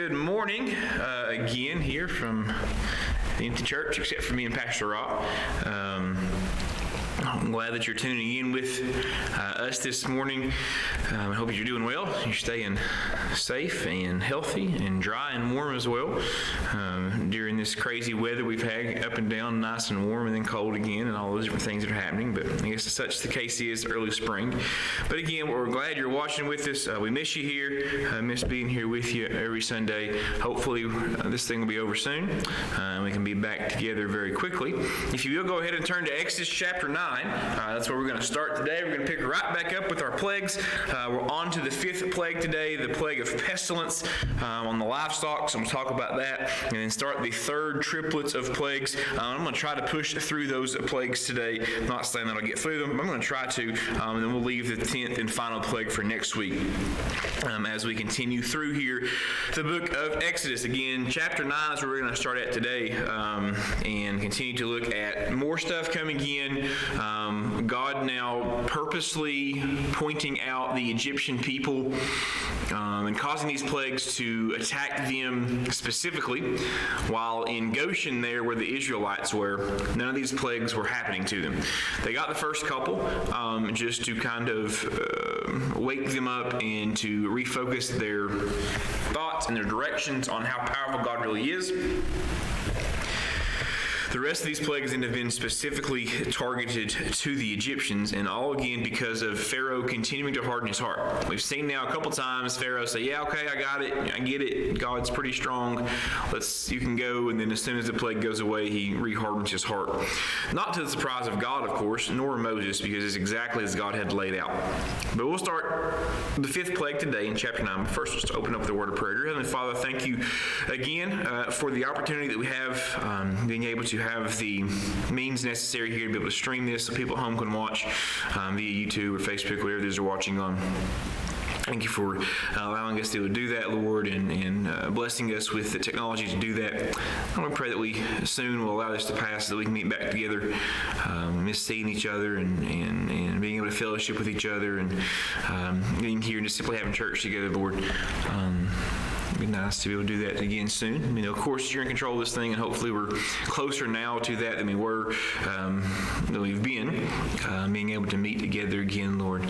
Good morning again here from the empty church, except for me and Pastor Rock. I'm glad that you're tuning in with us this morning. I hope you're doing well. You're staying safe and healthy and dry and warm as well during this crazy weather we've had, up and down, nice and warm and then cold again, and all those different things that are happening. But I guess as such the case is early spring. But again, we're glad you're watching with us. We miss you here. Miss being here with you every Sunday. Hopefully this thing will be over soon and we can be back together very quickly. If you will, go ahead and turn to Exodus chapter 9. That's where we're going to start today. We're going to pick right back up with our plagues. We're on to the fifth plague today, the plague of pestilence on the livestock. So I'm going to talk about that and then start the third triplets of plagues. I'm going to try to push through those plagues today. I'm not saying that I'll get through them, but I'm going to try to, and then we'll leave the 10th and final plague for next week as we continue through here the book of Exodus. Again, chapter 9 is where we're going to start at today and continue to look at more stuff coming in. God now purposely pointing out the Egyptian people and causing these plagues to attack them specifically, while in Goshen there where the Israelites were, none of these plagues were happening to them. They got the first couple just to kind of wake them up and to refocus their thoughts and their directions on how powerful God really is. The rest of these plagues then have been specifically targeted to the Egyptians, and all again because of Pharaoh continuing to harden his heart. We've seen now a couple times Pharaoh say, yeah, okay, I got it, I get it, God's pretty strong, you can go, and then as soon as the plague goes away, he re-hardens his heart. Not to the surprise of God, of course, nor Moses, because it's exactly as God had laid out. But we'll start the fifth plague today in chapter 9. But first, let's open up with a word of prayer. Dear Heavenly Father, thank you again for the opportunity that we have being able to have the means necessary here to be able to stream this so people at home can watch via YouTube or Facebook, whatever it is they're watching on. Thank you for allowing us to do that, Lord, and blessing us with the technology to do that. I want to pray that we soon will allow this to pass so that we can meet back together, miss seeing each other and being able to fellowship with each other and being here and just simply having church together, Lord. It'd be nice to be able to do that again soon. You know, of course, you're in control of this thing, and hopefully we're closer now to that than we were, than we've been, being able to meet together again, Lord.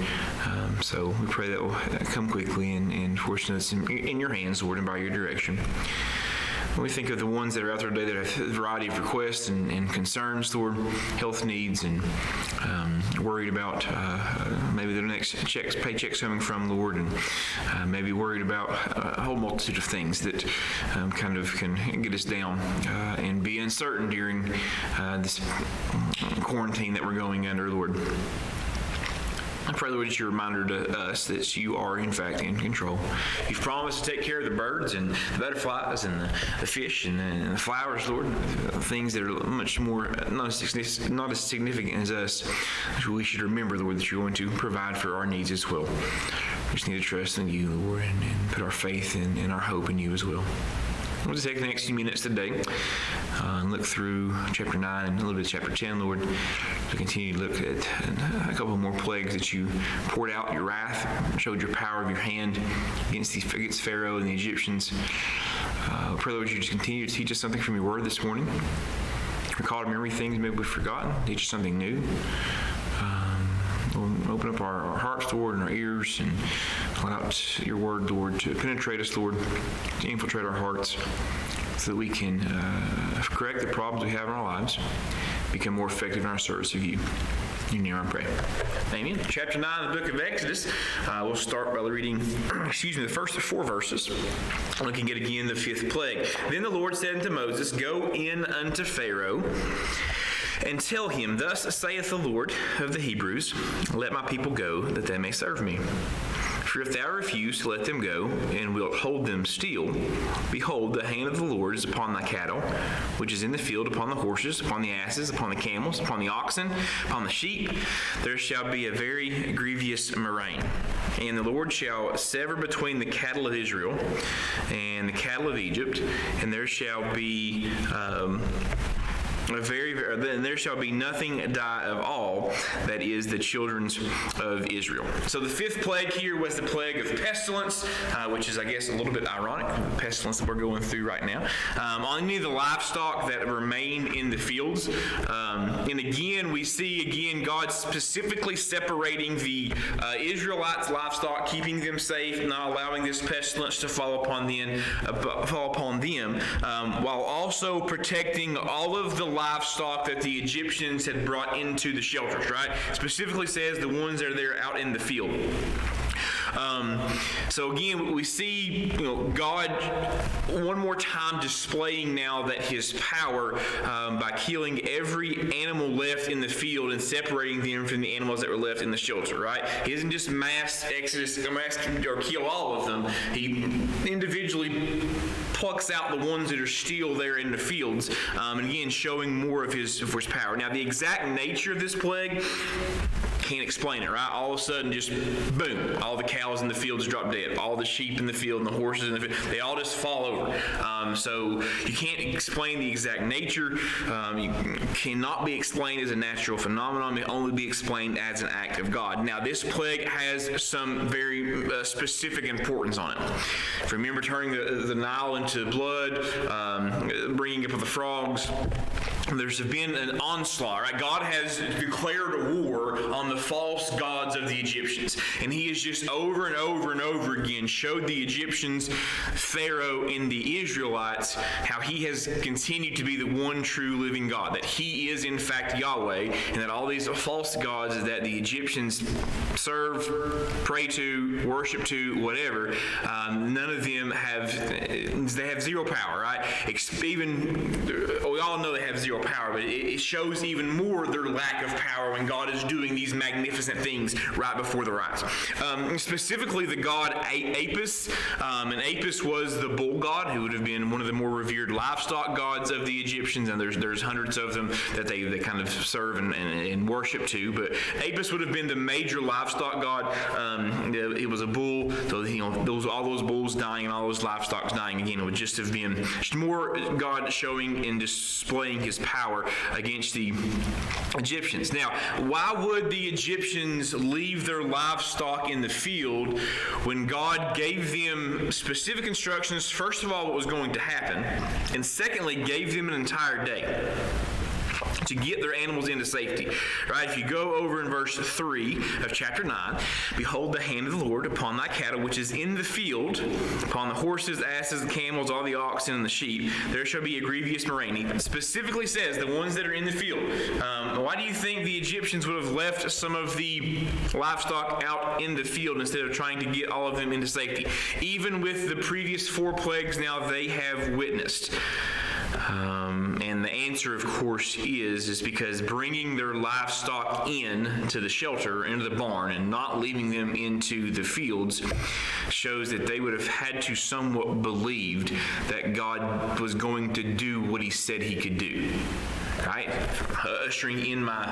So we pray that will come quickly and fortunately it's in your hands, Lord, and by your direction. When we think of the ones that are out there today that have a variety of requests and concerns, Lord, health needs, and worried about maybe their next paychecks coming from, Lord, and maybe worried about a whole multitude of things that kind of can get us down and be uncertain during this quarantine that we're going under, Lord. I pray, Lord, that you're a reminder to us that you are, in fact, in control. You've promised to take care of the birds and the butterflies and the fish and the flowers, Lord, things that are much more, not as significant as us. We should remember, Lord, that you're going to provide for our needs as well. We just need to trust in you, Lord, and put our faith and our hope in you as well. We'll just take the next few minutes today and look through chapter 9 and a little bit of chapter 10, Lord, to continue to look at a couple more plagues that you poured out your wrath, showed your power of your hand against Pharaoh and the Egyptians. I pray, Lord, you just continue to teach us something from your word this morning. Recall to memory things maybe we've forgotten. Teach us something new. Lord, open up our hearts, Lord, and our ears, and allow your word, Lord, to penetrate us, Lord, to infiltrate our hearts, so that we can correct the problems we have in our lives, become more effective in our service of you. In your name I pray. Amen. Chapter 9 of the book of Exodus. We'll start by reading, the first 4 verses. Looking at again the fifth plague. Then the Lord said unto Moses, Go in unto Pharaoh, and tell him, Thus saith the Lord of the Hebrews, Let my people go, that they may serve me. For if thou refuse to let them go, and wilt hold them still, behold, the hand of the Lord is upon thy cattle, which is in the field, upon the horses, upon the asses, upon the camels, upon the oxen, upon the sheep. There shall be a very grievous murrain. And the Lord shall sever between the cattle of Israel and the cattle of Egypt, and there shall be then there shall be nothing die of all that is the children of Israel. So the fifth plague here was the plague of pestilence, which is, I guess, a little bit ironic, the pestilence that we're going through right now, on any of the livestock that remained in the fields. And again, we see God specifically separating the Israelites' livestock, keeping them safe, not allowing this pestilence to fall upon them, while also protecting all of the livestock that the Egyptians had brought into the shelters, right? Specifically says the ones that are there out in the field. So again, we see God one more time displaying now that His power by killing every animal left in the field and separating them from the animals that were left in the shelter. Right? He doesn't just mass exodus or kill all of them. He individually plucks out the ones that are still there in the fields, and again showing more of His power. Now, the exact nature of this plague, can't explain it, right? All of a sudden, just boom, all the cows in the fields drop dead. All the sheep in the field and the horses in the field, they all just fall over. So you can't explain the exact nature. You cannot be explained as a natural phenomenon. It can only be explained as an act of God. Now, this plague has some very specific importance on it. If you remember turning the Nile into blood, bringing up of the frogs, there's been an onslaught, right? God has declared a war on the false gods of the Egyptians. And He has just over and over and over again showed the Egyptians, Pharaoh, and the Israelites how He has continued to be the one true living God, that He is in fact Yahweh, and that all these false gods that the Egyptians serve, pray to, worship to, whatever, none of them they have zero power, right? We all know they have zero power, but it shows even more their lack of power when God is doing these magnificent things right before their eyes. Specifically, the god Apis, and Apis was the bull god, who would have been one of the more revered livestock gods of the Egyptians, and there's hundreds of them that they kind of serve and worship to. But Apis would have been the major livestock god. It was a bull, so all those bulls dying and all those livestock dying again, it would just have been just more God showing and displaying His power against the Egyptians. Now, why would the Egyptians leave their livestock in the field when God gave them specific instructions, first of all, what was going to happen, and secondly, gave them an entire day to get their animals into safety, right? If you go over in verse 3 of chapter 9, behold the hand of the Lord upon thy cattle which is in the field, upon the horses, asses, the camels, all the oxen, and the sheep, there shall be a grievous murrain. He specifically says the ones that are in the field. Why do you think the Egyptians would have left some of the livestock out in the field instead of trying to get all of them into safety? Even with the previous 4 plagues now they have witnessed. And the answer, of course, is because bringing their livestock in to the shelter, into the barn, and not leaving them into the fields shows that they would have had to somewhat believed that God was going to do what He said He could do. Right? Ushering in my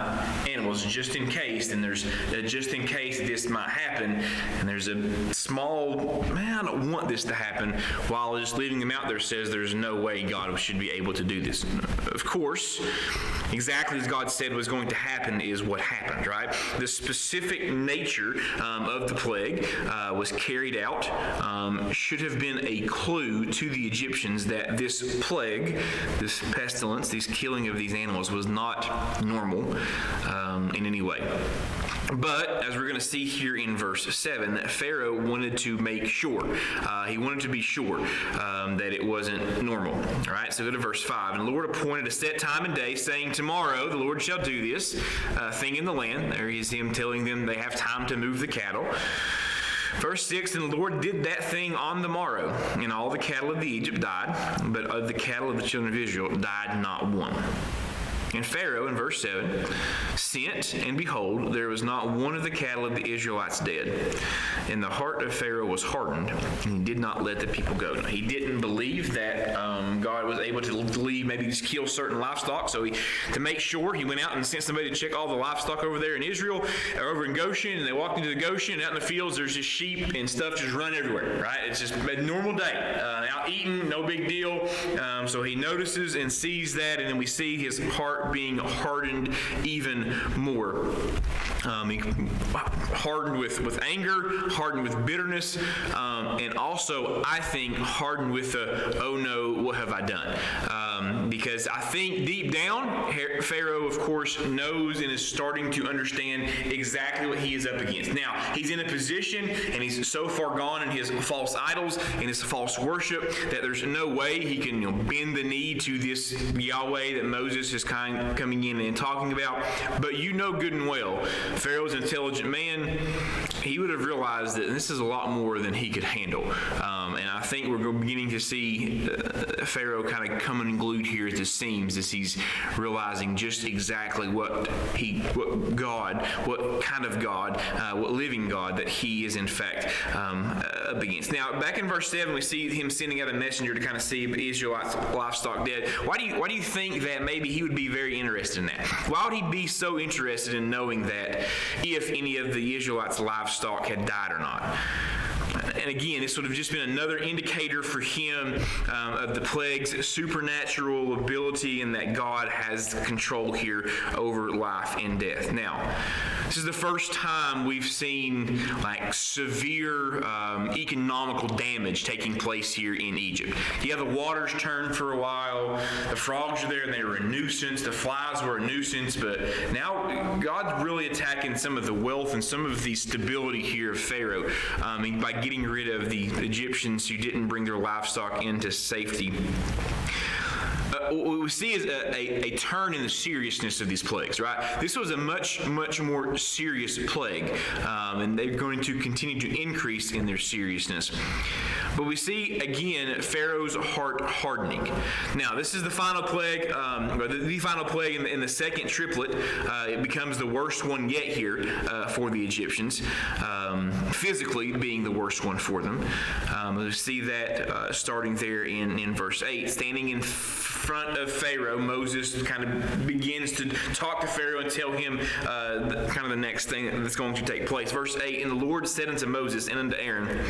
animals just in case, and there's just in case this might happen, and there's a small, I don't want this to happen, while just leaving them out there says there's no way God should be able to do this. Of course, exactly as God said was going to happen is what happened, right? The specific nature of the plague was carried out, should have been a clue to the Egyptians that this plague, this pestilence, this killing of these animals was not normal in any way. But, as we're going to see here in verse 7, Pharaoh wanted to make sure. He wanted to be sure that it wasn't normal. All right, so go to verse 5. And the Lord appointed a set time and day, saying, tomorrow the Lord shall do this thing in the land. There is Him telling them they have time to move the cattle. Verse 6, and the Lord did that thing on the morrow, and all the cattle of Egypt died, but of the cattle of the children of Israel died not one. And Pharaoh, in verse 7, sent, and behold, there was not one of the cattle of the Israelites dead. And the heart of Pharaoh was hardened, and he did not let the people go. Now, he didn't believe that God was able to leave, maybe just kill certain livestock. So to make sure, he went out and sent somebody to check all the livestock over there in Israel, or over in Goshen. And they walked into the Goshen, and out in the fields, there's just sheep and stuff just run everywhere, right? It's just a normal day. Out eating, no big deal. So he notices and sees that, and then we see his heart being hardened even more. Hardened with anger, hardened with bitterness, and also, I think, hardened with oh no, what have I done? Because I think deep down, Pharaoh, of course, knows and is starting to understand exactly what he is up against. Now, he's in a position, and he's so far gone in his false idols and his false worship that there's no way he can bend the knee to this Yahweh that Moses is coming in and talking about. But you know good and well, Pharaoh's an intelligent man. He would have realized that this is a lot more than he could handle. And I think we're beginning to see Pharaoh kind of coming unglued here at the seams as he's realizing just exactly what kind of God, what living God that he is in fact up against. Now, back in verse 7, we see him sending out a messenger to kind of see Israelites' livestock dead. Why do you think that maybe he would be very interested in that? Why would he be so interested in knowing that if any of the Israelites' livestock had died or not? And again, this would have just been another indicator for him of the plague's supernatural ability and that God has control here over life and death. Now, this is the first time we've seen like severe economical damage taking place here in Egypt. Yeah, the waters turned for a while. The frogs are there and they were a nuisance. The flies were a nuisance. But now God's really attacking some of the wealth and some of the stability here of Pharaoh by getting rid of the Egyptians who didn't bring their livestock into safety. What we see is a turn in the seriousness of these plagues, right? This was a much more serious plague, and they're going to continue to increase in their seriousness. But we see, again, Pharaoh's heart hardening. Now, this is the final plague, or the final plague in the second triplet. It becomes the worst one yet here for the Egyptians, physically being the worst one for them. We see that starting there in verse 8. Standing in front of Pharaoh, Moses kind of begins to talk to Pharaoh and tell him kind of the next thing that's going to take place. Verse 8, and the Lord said unto Moses and unto Aaron,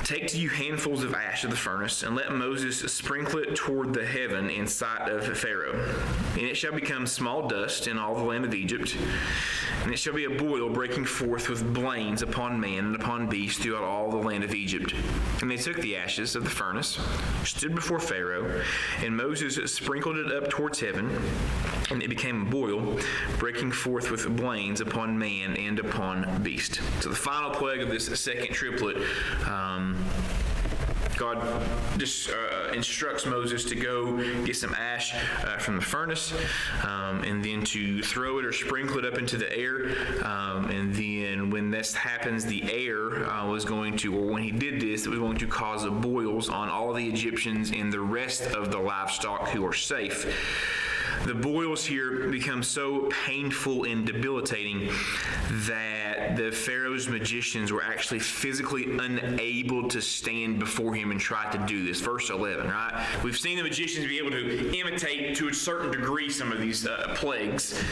take to you handfuls of ash of the furnace, and let Moses sprinkle it toward the heaven in sight of Pharaoh. And it shall become small dust in all the land of Egypt, and it shall be a boil breaking forth with blains upon man and upon beast throughout all the land of Egypt. And they took the ashes of the furnace, stood before Pharaoh, and Moses sprinkled it up towards heaven, and it became a boil, breaking forth with blains upon man and upon beast. So the final plague of this second triplet, God just instructs Moses to go get some ash from the furnace, and then to throw it or sprinkle it up into the air. And then when this happens, the air was going to, or when he did this, it was going to cause boils on all the Egyptians and the rest of the livestock who are safe. The boils here become so painful and debilitating that the Pharaoh's magicians were actually physically unable to stand before him and try to do this. Verse 11, right? We've seen the magicians be able to imitate to a certain degree some of these plagues.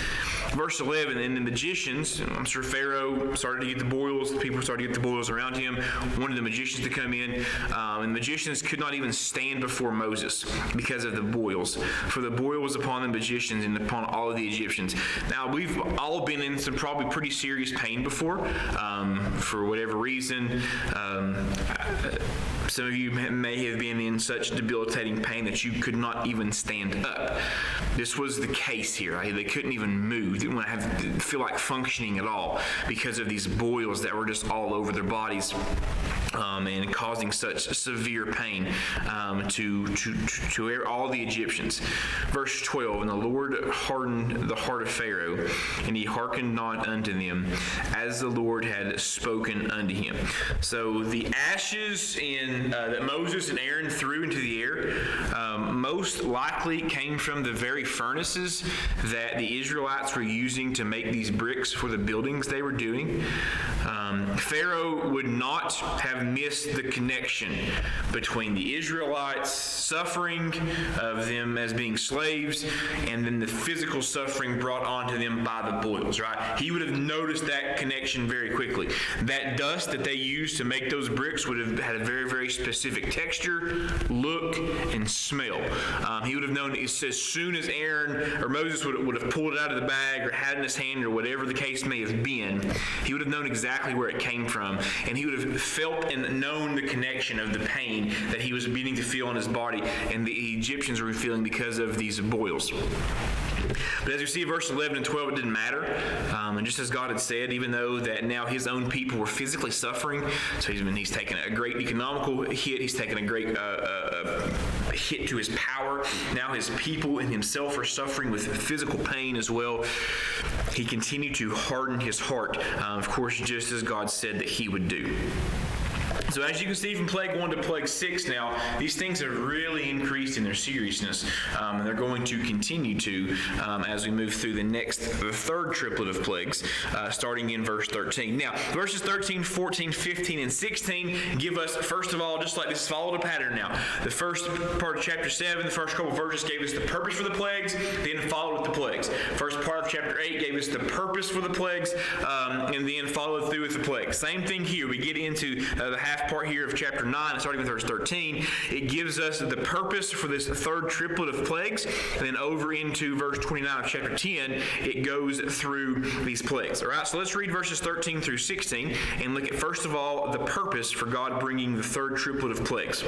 Verse 11, and the magicians, I'm sure Pharaoh started to get the boils, the people started to get the boils around him, wanted the magicians to come in, and the magicians could not even stand before Moses because of the boils, for the boil was upon the magicians and upon all of the Egyptians. Now, we've all been in some probably pretty serious pain before, for whatever reason. Some of you may have been in such debilitating pain that you could not even stand up. This was the case here. Right? They couldn't even move. They didn't feel like functioning at all because of these boils that were just all over their bodies. and causing such severe pain to all the Egyptians. Verse 12, and the Lord hardened the heart of Pharaoh, and he hearkened not unto them, as the Lord had spoken unto him. So the ashes that Moses and Aaron threw into the air most likely came from the very furnaces that the Israelites were using to make these bricks for the buildings they were doing. Pharaoh would not have missed the connection between the Israelites' suffering of them as being slaves and then the physical suffering brought onto them by the boils, right? He would have noticed that connection very quickly. That dust that they used to make those bricks would have had a very, very specific texture, look, and smell. He would have known as soon as Aaron or Moses would have pulled it out of the bag or had it in his hand or whatever the case may have been, he would have known exactly where it came from, and he would have felt and known the connection of the pain that he was beginning to feel in his body and the Egyptians were feeling because of these boils. But as you see, verse 11 and 12, it didn't matter. And just as God had said, even though that now his own people were physically suffering, so he's taken a great economical hit, he's taken a great hit to his power. Now his people and himself are suffering with physical pain as well. He continued to harden his heart, of course, just as God said that he would do. So as you can see from Plague 1 to Plague 6 now, these things have really increased in their seriousness, and they're going to continue to as we move through the third triplet of plagues, starting in verse 13. Now, verses 13, 14, 15, and 16 give us, first of all, just like this, followed a pattern now. The first part of chapter 7, the first couple of verses gave us the purpose for the plagues, then followed with the plagues. First part of chapter 8 gave us the purpose for the plagues, and then followed through with the plagues. Same thing here. We get into the half part here of chapter 9, starting with verse 13, it gives us the purpose for this third triplet of plagues, and then over into verse 29 of chapter 10, it goes through these plagues. All right, so let's read verses 13 through 16 and look at, first of all, the purpose for God bringing the third triplet of plagues.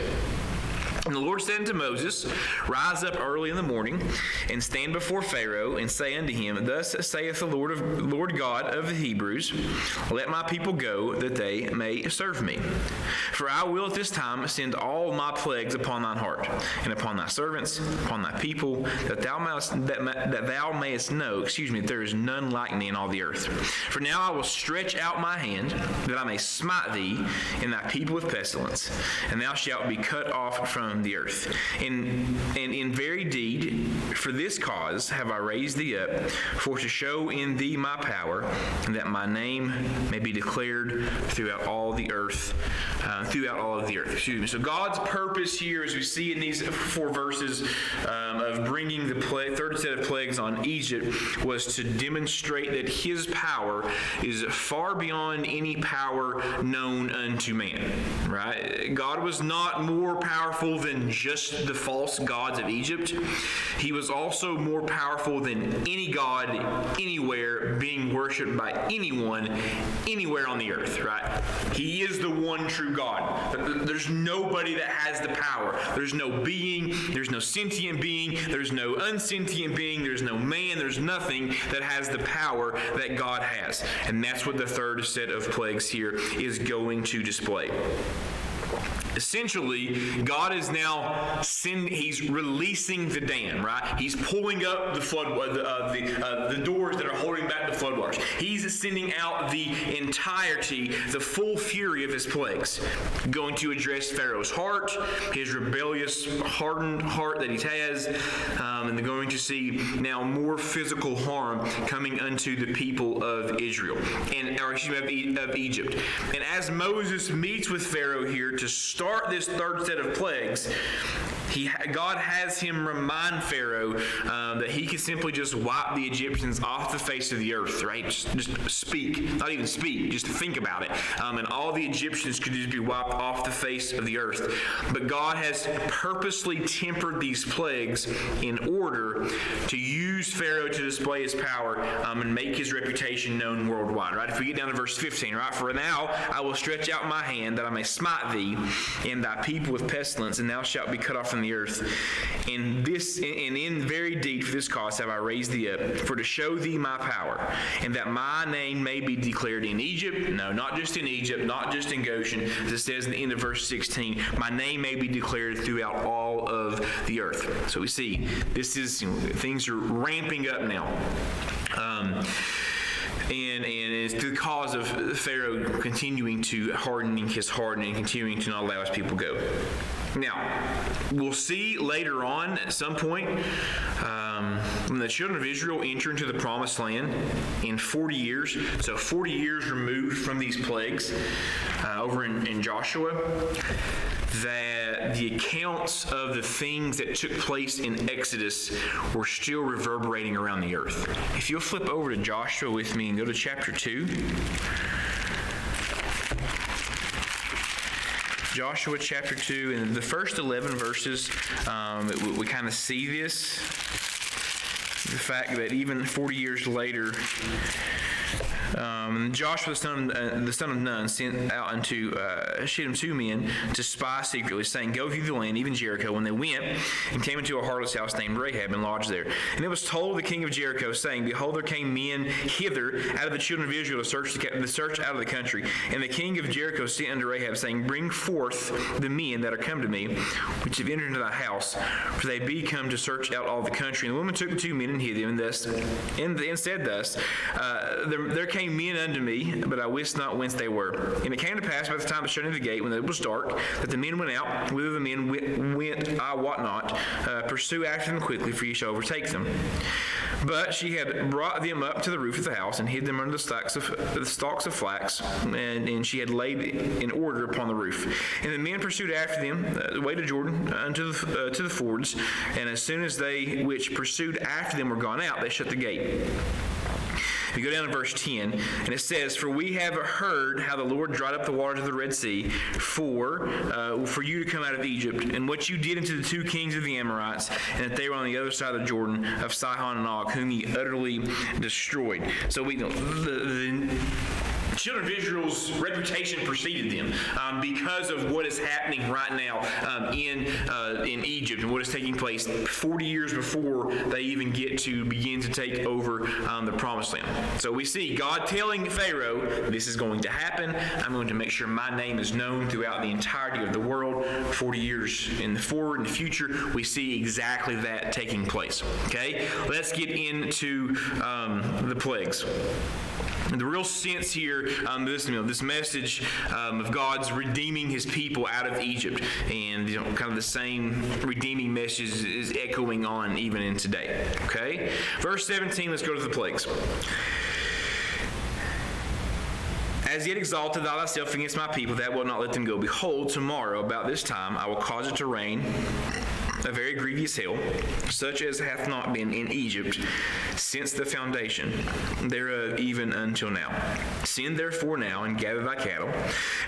And the Lord said unto Moses, Rise up early in the morning, and stand before Pharaoh, and say unto him, Thus saith the Lord God of the Hebrews, Let my people go, that they may serve me. For I will at this time send all my plagues upon thine heart, and upon thy servants, upon thy people, that thou mayest know, that there is none like me in all the earth. For now I will stretch out my hand, that I may smite thee and thy people with pestilence, and thou shalt be cut off from the earth. And in very deed, for this cause have I raised thee up, for to show in thee my power, and that my name may be declared throughout all the earth. So God's purpose here, as we see in these 4 verses of bringing the third set of plagues on Egypt, was to demonstrate that his power is far beyond any power known unto man. Right? God was not more powerful than just the false gods of Egypt. He was also more powerful than any god anywhere being worshipped by anyone anywhere on the earth, right? He is the one true God. There's nobody that has the power. There's no being, there's no sentient being, there's no unsentient being, there's no man, there's nothing that has the power that God has. And that's what the third set of plagues here is going to display. Essentially, God is now he's releasing the dam, right? He's pulling up the flood, the doors that are holding back the floodwaters. He's sending out the entirety, the full fury of his plagues, going to address Pharaoh's heart, his rebellious, hardened heart that he has, and they're going to see now more physical harm coming unto the people of Israel, of Egypt. And as Moses meets with Pharaoh here to start this third set of plagues, God has him remind Pharaoh that he could simply just wipe the Egyptians off the face of the earth, right? Just speak, not even speak, just think about it. And all the Egyptians could just be wiped off the face of the earth. But God has purposely tempered these plagues in order to use Pharaoh to display his power and make his reputation known worldwide, right? If we get down to verse 15, right? For now I will stretch out my hand that I may smite thee and thy people with pestilence, and thou shalt be cut off from the the earth. And in very deed for this cause have I raised thee up, for to show thee my power, and that my name may be declared in Egypt. No, not just in Egypt, not just in Goshen. As it says in the end of verse 16, my name may be declared throughout all of the earth. So we see this is, things are ramping up now. And it's the cause of Pharaoh continuing to hardening his heart and continuing to not allow his people go. Now, we'll see later on at some point when the children of Israel enter into the promised land in 40 years, so 40 years removed from these plagues over in Joshua, that the accounts of the things that took place in Exodus were still reverberating around the earth. If you'll flip over to Joshua with me and go to chapter 2. Joshua chapter 2, and the first 11 verses, we kind of see this. The fact that even 40 years later, Joshua the son of Nun sent out unto Shittim 2 men to spy secretly, saying, Go through the land, even Jericho. When they went and came into a harlot's house named Rahab, and lodged there. And it was told the king of Jericho, saying, Behold, there came men hither out of the children of Israel to search out of the country. And the king of Jericho sent unto Rahab, saying, Bring forth the men that are come to me, which have entered into thy house, for they be come to search out all the country. And the woman took the 2 men and hid them, and said thus, There came men unto me, but I wist not whence they were. And it came to pass by the time of shutting the gate, when it was dark, that the men went out. Whither the men went, I wot not. Pursue after them quickly, for ye shall overtake them. But she had brought them up to the roof of the house, and hid them under the stalks of flax, and she had laid in order upon the roof. And the men pursued after them the way to Jordan unto to the fords, and as soon as they which pursued after them were gone out, they shut the gate. You go down to verse 10, and it says, For we have heard how the Lord dried up the waters of the Red Sea for you to come out of Egypt, and what you did unto the 2 kings of the Amorites, and that they were on the other side of the Jordan, of Sihon and Og, whom ye utterly destroyed. So the children of Israel's reputation preceded them because of what is happening right now in Egypt and what is taking place 40 years before they even get to begin to take over the promised land. So we see God telling Pharaoh, this is going to happen. I'm going to make sure my name is known throughout the entirety of the world. 40 years in the future, we see exactly that taking place. Okay, let's get into the plagues. The real sense here, this message of God's redeeming His people out of Egypt, and kind of the same redeeming message is echoing on even in today. Okay, verse 17. Let's go to the plagues. As yet exalted thou thyself against my people, that will not let them go. Behold, tomorrow about this time I will cause it to rain a very grievous hail, such as hath not been in Egypt since the foundation thereof even until now. Send therefore now and gather thy cattle,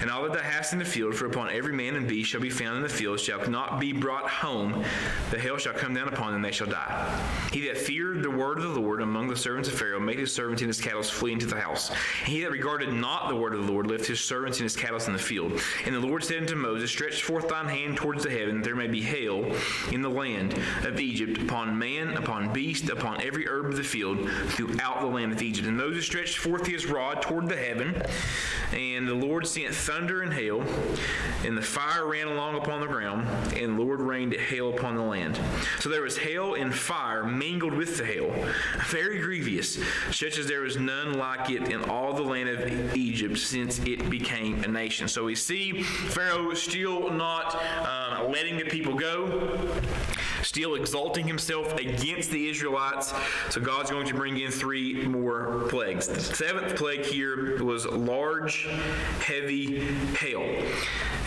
and all that thou hast in the field, for upon every man and beast shall be found in the field shall not be brought home. The hail shall come down upon them, they shall die. He that feared the word of the Lord among the servants of Pharaoh made his servants and his cattle flee into the house. And he that regarded not the word of the Lord left his servants and his cattle in the field. And the Lord said unto Moses, Stretch forth thine hand towards the heaven, that there may be hail in the land of Egypt, upon man, upon beast, upon every herb of the field, throughout the land of Egypt. And Moses stretched forth his rod toward the heaven, and the Lord sent thunder and hail, and the fire ran along upon the ground, and the Lord rained hail upon the land. So there was hail and fire mingled with the hail, very grievous, such as there was none like it in all the land of Egypt since it became a nation. So we see Pharaoh still not letting the people go, still exalting himself against the Israelites. So God's going to bring in 3 more plagues. The 7th plague here was large, heavy hail.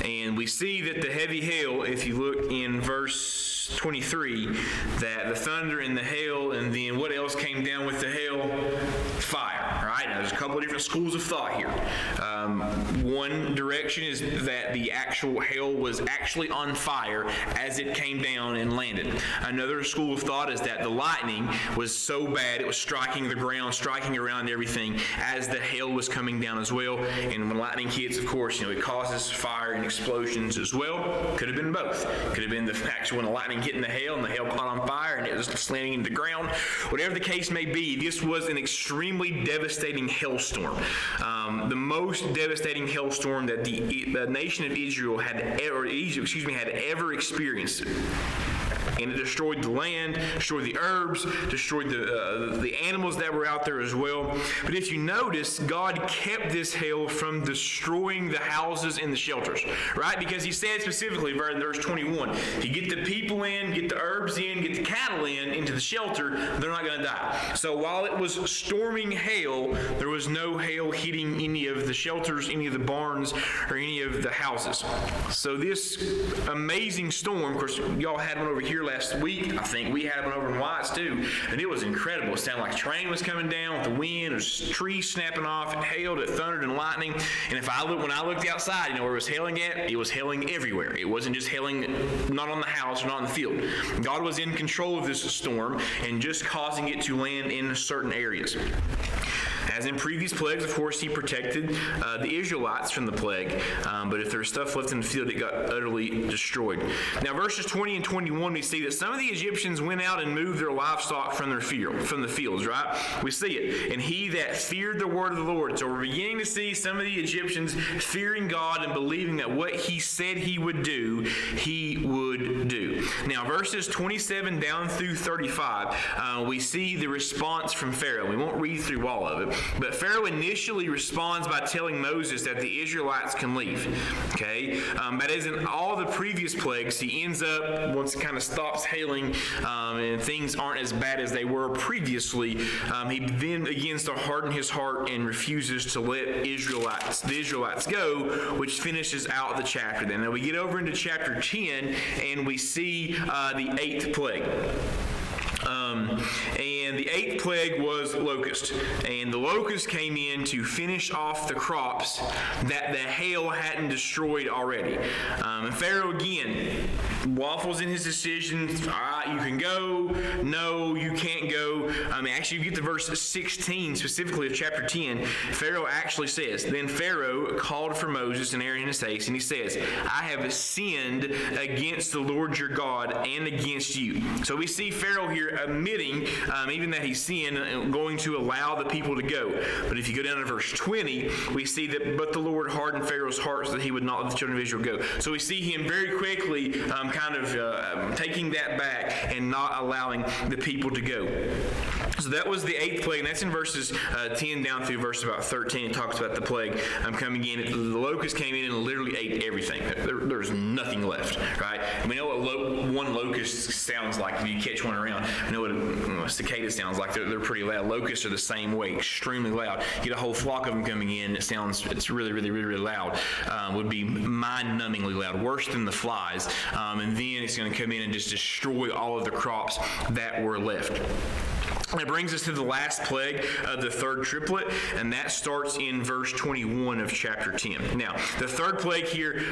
And we see that the heavy hail, if you look in verse 23, that the thunder and the hail, and then what else came down with the hail? Fire. Right? Now, there's a couple of different different schools of thought here. One direction is that the actual hail was actually on fire as it came down and landed. Another school of thought is that the lightning was so bad it was striking the ground, striking around everything as the hail was coming down as well. And when lightning hits, of course, it causes fire and explosions as well. Could have been both. Could have been the fact when the lightning hitting the hail and the hail caught on fire and it was slamming into the ground. Whatever the case may be, this was an extremely devastating hailstorm. The most devastating hailstorm that the nation of Israel had ever experienced. And it destroyed the land, destroyed the herbs, destroyed the animals that were out there as well. But if you notice, God kept this hail from destroying the houses and the shelters, right? Because he said specifically, in verse 21, if you get the people in, get the herbs in, get the cattle into the shelter, they're not going to die. So while it was storming hail, there was no hail hitting any of the shelters, any of the barns, or any of the houses. So this amazing storm, of course, y'all had one over here last week. I think we had one over in Watts too, and it was incredible. It sounded like a train was coming down with the wind. There's trees snapping off. It hailed, it thundered and lightning. And when I looked outside, where it was hailing at, it was hailing everywhere. It wasn't just hailing not on the house or not in the field. God was in control of this storm and just causing it to land in certain areas. As in previous plagues, of course, he protected the Israelites from the plague. But if there was stuff left in the field, it got utterly destroyed. Now, verses 20 and 21, we see that some of the Egyptians went out and moved their livestock from the fields, right? We see it. And he that feared the word of the Lord. So we're beginning to see some of the Egyptians fearing God and believing that what he said he would do, he would do. Now, verses 27 down through 35, we see the response from Pharaoh. We won't read through all of it. But Pharaoh initially responds by telling Moses that the Israelites can leave. Okay? But as in all the previous plagues, he ends up, once it kind of stops hailing and things aren't as bad as they were previously, he then begins to harden his heart and refuses to let the Israelites go, which finishes out the chapter. Then now we get over into chapter 10 and we see the 8th plague. And the 8th plague was locust. And the locust came in to finish off the crops that the hail hadn't destroyed already. And Pharaoh, again, waffles in his decisions. All right, you can go. No, you can't go. Actually, you get to verse 16, specifically of chapter 10. Pharaoh actually says, Then Pharaoh called for Moses and Aaron and his haste, and he says, I have sinned against the Lord your God and against you. So we see Pharaoh here admitting even that he's sinned and going to allow the people to go. But if you go down to verse 20, we see that, but the Lord hardened Pharaoh's heart so that he would not let the children of Israel go. So we see him very quickly taking that back and not allowing the people to go. So that was the 8th plague, and that's in verses 10 down through verse about 13. It talks about the plague coming in. The locust came in and literally ate everything. There's nothing left, right? And we know what one locust sounds like if you catch one around. We know what a cicada sounds like. They're pretty loud. Locusts are the same way, extremely loud. You get a whole flock of them coming in. It's really, really, really, really loud. Would be mind-numbingly loud, worse than the flies. And then it's going to come in and just destroy all of the crops that were left. That brings us to the last plague of the 3rd triplet, and that starts in verse 21 of chapter 10. Now, the 3rd plague here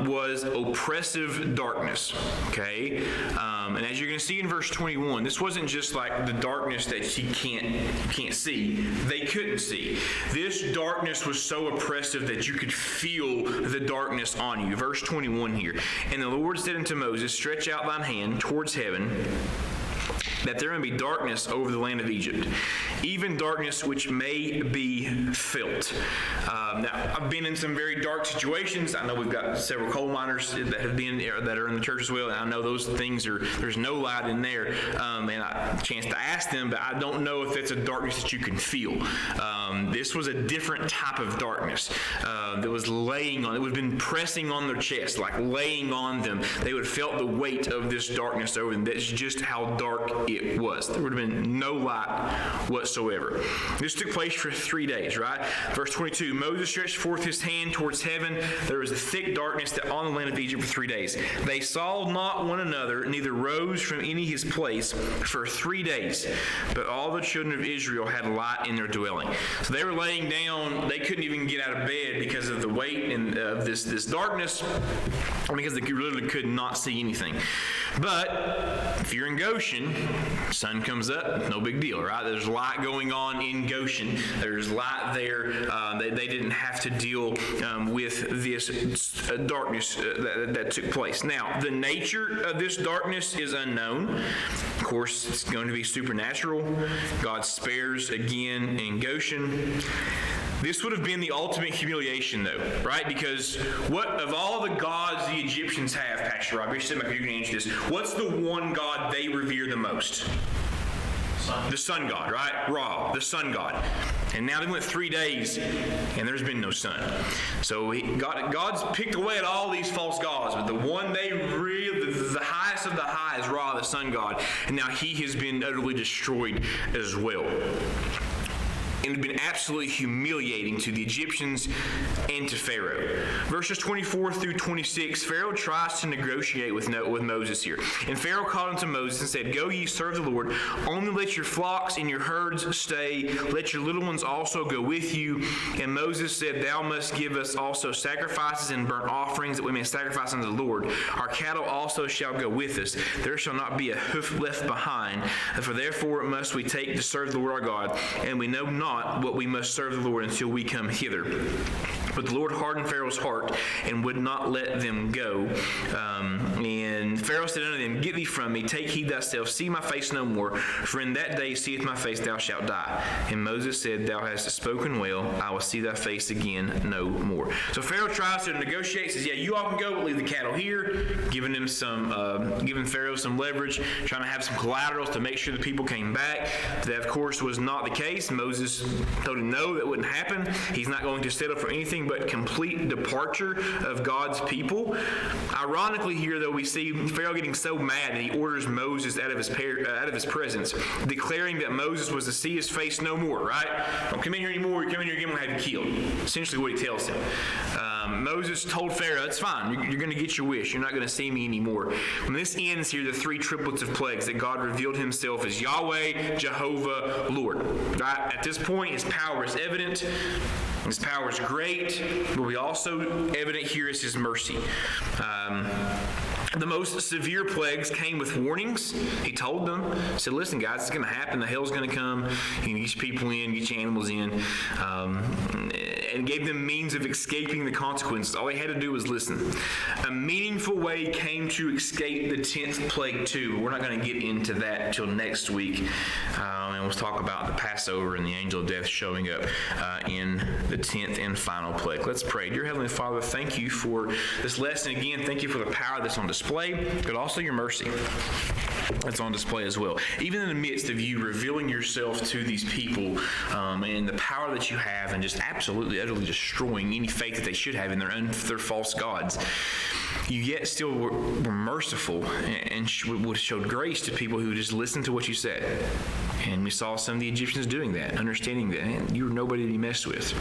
was oppressive darkness, okay? And as you're going to see in verse 21, this wasn't just like the darkness that you can't see. They couldn't see. This darkness was so oppressive that you could feel the darkness on you. Verse 21 here. And the Lord said unto Moses, Stretch out thine hand towards heaven, that there may be darkness over the land of Egypt, even darkness which may be felt. Now, I've been in some very dark situations. I know we've got several coal miners that have been that are in the church as well, and I know those things there's no light in there. And I had a chance to ask them, but I don't know if it's a darkness that you can feel. This was a different type of darkness that was laying on. It would have been pressing on their chest, like laying on them. They would have felt the weight of this darkness over them. That's just how dark it was. There would have been no light whatsoever. This took place for 3 days, right? Verse 22, Moses stretched forth his hand towards heaven. There was a thick darkness that on the land of Egypt for 3 days. They saw not one another, neither rose from any his place for 3 days. But all the children of Israel had light in their dwelling. So they were laying down. They couldn't even get out of bed because of the weight and of this darkness, because they literally could not see anything. But if you're in Goshen, sun comes up, no big deal, right? There's light going on in Goshen. There's light there. They didn't have to deal with this darkness that took place. Now, the nature of this darkness is unknown. Of course, it's going to be supernatural. God spares again in Goshen. This would have been the ultimate humiliation, though, right? Because what of all the gods the Egyptians have, Pastor Rob, you're going to answer this. What's the one god they revere the most? The sun god, right? Ra, the sun god. And now they went 3 days, and there's been no sun. So God's picked away at all these false gods, but the one they really, the highest of the high is Ra, the sun god. And now he has been utterly destroyed as well. And had been absolutely humiliating to the Egyptians and to Pharaoh. Verses 24 through 26, Pharaoh tries to negotiate with Moses here. And Pharaoh called unto Moses and said, Go ye, serve the Lord. Only let your flocks and your herds stay. Let your little ones also go with you. And Moses said, Thou must give us also sacrifices and burnt offerings, that we may sacrifice unto the Lord. Our cattle also shall go with us. There shall not be a hoof left behind. For therefore must we take to serve the Lord our God. And we know not what we must serve the Lord until we come hither. But the Lord hardened Pharaoh's heart and would not let them go. And Pharaoh said unto them, Get thee from me, take heed thyself, see my face no more, for in that day seeth my face thou shalt die. And Moses said, Thou hast spoken well, I will see thy face again no more. So Pharaoh tries to negotiate, says, Yeah, you all can go, but leave the cattle here, giving Pharaoh some leverage, trying to have some collaterals to make sure the people came back. That, of course, was not the case. Moses told him no, that wouldn't happen. He's not going to settle for anything but complete departure of God's people. Ironically here, though, we see Pharaoh getting so mad that he orders Moses out of his presence, declaring that Moses was to see his face no more, right? Don't come in here anymore. You come in here again, we'll have you killed. Essentially what he tells him. Moses told Pharaoh, it's fine. You're going to get your wish. You're not going to see me anymore. When this ends here, the 3 triplets of plagues that God revealed himself as Yahweh, Jehovah, Lord. Right? At this point, his power is evident. His power is great, but we also evident here is his mercy. The most severe plagues came with warnings. He told them, said, listen, guys, it's going to happen. The hell's going to come. You can get your people in, get your animals in, and gave them means of escaping the consequences. All they had to do was listen. A meaningful way came to escape the 10th plague too. We're not going to get into that until next week. And we'll talk about the Passover and the angel of death showing up in the 10th and final plague. Let's pray. Dear Heavenly Father, thank you for this lesson again. Thank you for the power that's on display, but also your mercy that's on display as well. Even in the midst of you revealing yourself to these people and the power that you have and just absolutely, utterly destroying any faith that they should have in their false gods, you yet still were merciful and showed grace to people who just listened to what you said. And we saw some of the Egyptians doing that, understanding that you were nobody to be messed with.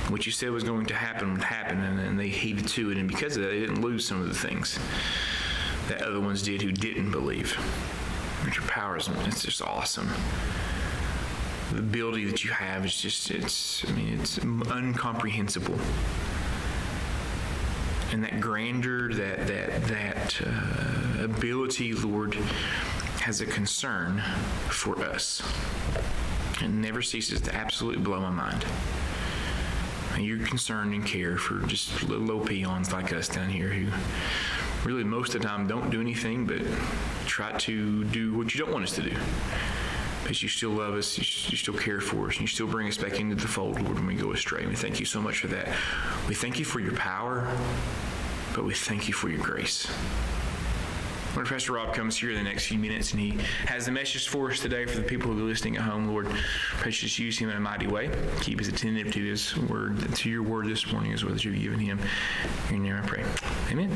What you said was going to happen would happen, and they heeded to it. And because of that, they didn't lose some of the things that other ones did who didn't believe. But your power is, it's just awesome. The ability that you have is just, it's incomprehensible. And that grandeur, that ability, Lord, has a concern for us. It never ceases to absolutely blow my mind. And you're concerned and care for just little old peons like us down here who really most of the time don't do anything but try to do what you don't want us to do. But you still love us, you still care for us, and you still bring us back into the fold, Lord, when we go astray. We thank you so much for that. We thank you for your power, but we thank you for your grace. Lord, Pastor Rob comes here in the next few minutes, and he has a message for us today for the people who are listening at home. Lord, pray just use him in a mighty way. Keep us attentive to his word, to your word this morning as well as you've given him. In your name I pray. Amen.